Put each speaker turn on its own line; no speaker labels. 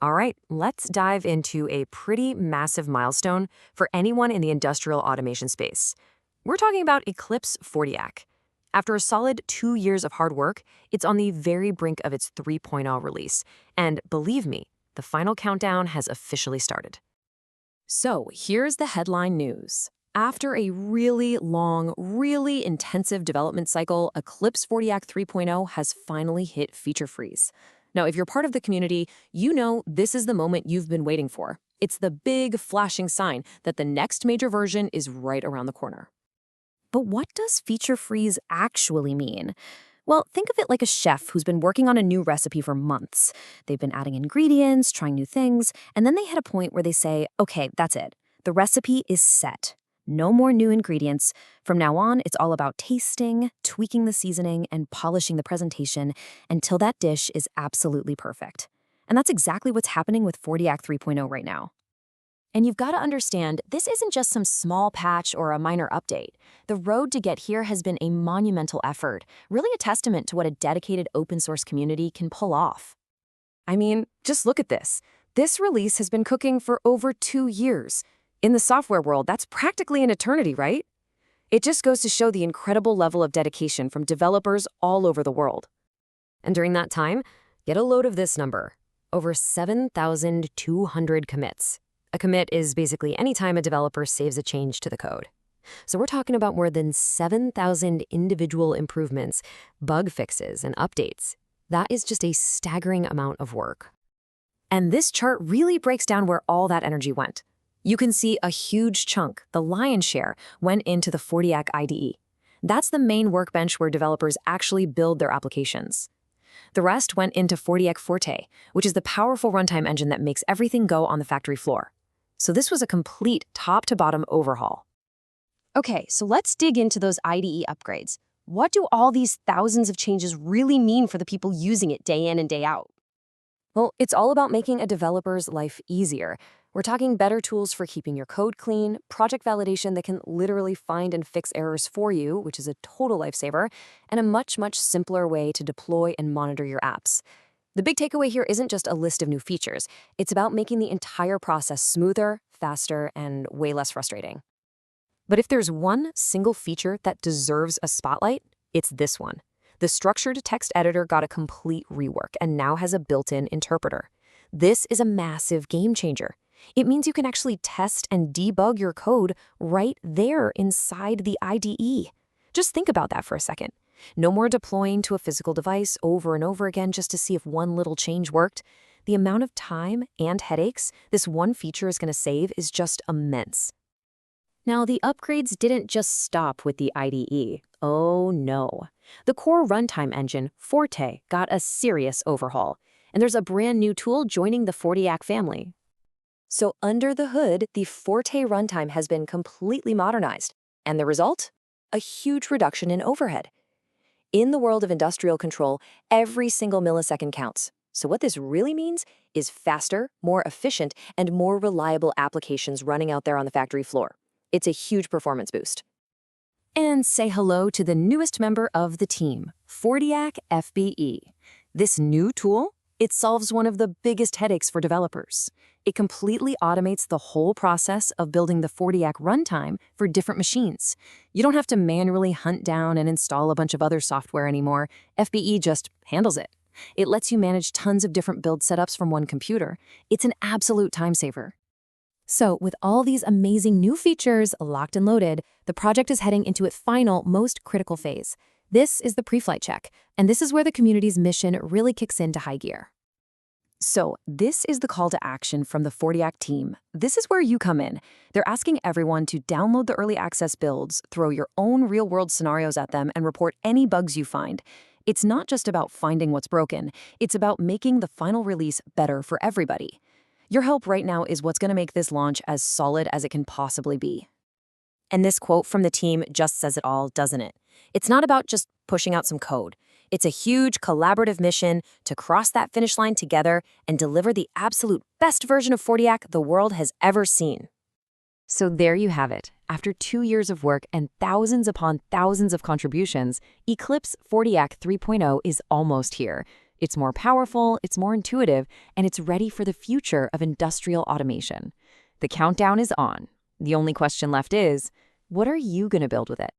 All right, let's dive into a pretty massive milestone for anyone in the industrial automation space. We're talking about Eclipse FORTE. After a solid 2 years of hard work, it's on the very brink of its 3.0 release. And believe me, the final countdown has officially started. So here's the headline news. After a really long, really intensive development cycle, Eclipse FORTE 3.0 has finally hit feature freeze. Now, if you're part of the community, you know this is the moment you've been waiting for. It's the big flashing sign that the next major version is right around the corner. But what does feature freeze actually mean? Well, think of it like a chef who's been working on a new recipe for months. They've been adding ingredients, trying new things, and then they hit a point where they say, okay, that's it. The recipe is set. No more new ingredients. From now on, it's all about tasting, tweaking the seasoning, and polishing the presentation until that dish is absolutely perfect. And that's exactly what's happening with FORTE 3.0 right now. And you've got to understand, this isn't just some small patch or a minor update. The road to get here has been a monumental effort, really a testament to what a dedicated open source community can pull off. I mean, just look at this. This release has been cooking for over 2 years. In the software world, that's practically an eternity, right? It just goes to show the incredible level of dedication from developers all over the world. And during that time, get a load of this number. Over 7,200 commits. A commit is basically any time a developer saves a change to the code. So we're talking about more than 7,000 individual improvements, bug fixes, and updates. That is just a staggering amount of work. And this chart really breaks down where all that energy went. You can see a huge chunk, the lion's share, went into the FORTE IDE. That's the main workbench where developers actually build their applications. The rest went into FORTE, which is the powerful runtime engine that makes everything go on the factory floor. So this was a complete top-to-bottom overhaul. Okay, so let's dig into those IDE upgrades. What do all these thousands of changes really mean for the people using it day in and day out? Well, it's all about making a developer's life easier. We're talking better tools for keeping your code clean, project validation that can literally find and fix errors for you, which is a total lifesaver, and a much, much simpler way to deploy and monitor your apps. The big takeaway here isn't just a list of new features. It's about making the entire process smoother, faster, and way less frustrating. But if there's one single feature that deserves a spotlight, it's this one. The structured text editor got a complete rework and now has a built-in interpreter. This is a massive game changer. It means you can actually test and debug your code right there inside the IDE. Just think about that for a second. No more deploying to a physical device over and over again just to see if one little change worked. The amount of time and headaches this one feature is going to save is just immense. Now, the upgrades didn't just stop with the IDE. Oh no. The core runtime engine, FORTE, got a serious overhaul. And there's a brand new tool joining the FORTE family. So under the hood, the FORTE runtime has been completely modernized. And the result? A huge reduction in overhead. In the world of industrial control, every single millisecond counts. So what this really means is faster, more efficient, and more reliable applications running out there on the factory floor. It's a huge performance boost. And say hello to the newest member of the team, FORTE FBE. This new tool, it solves one of the biggest headaches for developers. It completely automates the whole process of building the FORTE runtime for different machines. You don't have to manually hunt down and install a bunch of other software anymore. FBE just handles it. It lets you manage tons of different build setups from one computer. It's an absolute time saver. So with all these amazing new features locked and loaded, the project is heading into its final, most critical phase. This is the pre-flight check, and this is where the community's mission really kicks into high gear. So this is the call to action from the FORTE team. This is where you come in. They're asking everyone to download the early access builds, throw your own real-world scenarios at them, and report any bugs you find. It's not just about finding what's broken. It's about making the final release better for everybody. Your help right now is what's going to make this launch as solid as it can possibly be. And this quote from the team just says it all, doesn't it? It's not about just pushing out some code. It's a huge collaborative mission to cross that finish line together and deliver the absolute best version of FORTE the world has ever seen. So there you have it. After 2 years of work and thousands upon thousands of contributions, Eclipse FORTE 3.0 is almost here. It's more powerful, it's more intuitive, and it's ready for the future of industrial automation. The countdown is on. The only question left is, what are you going to build with it?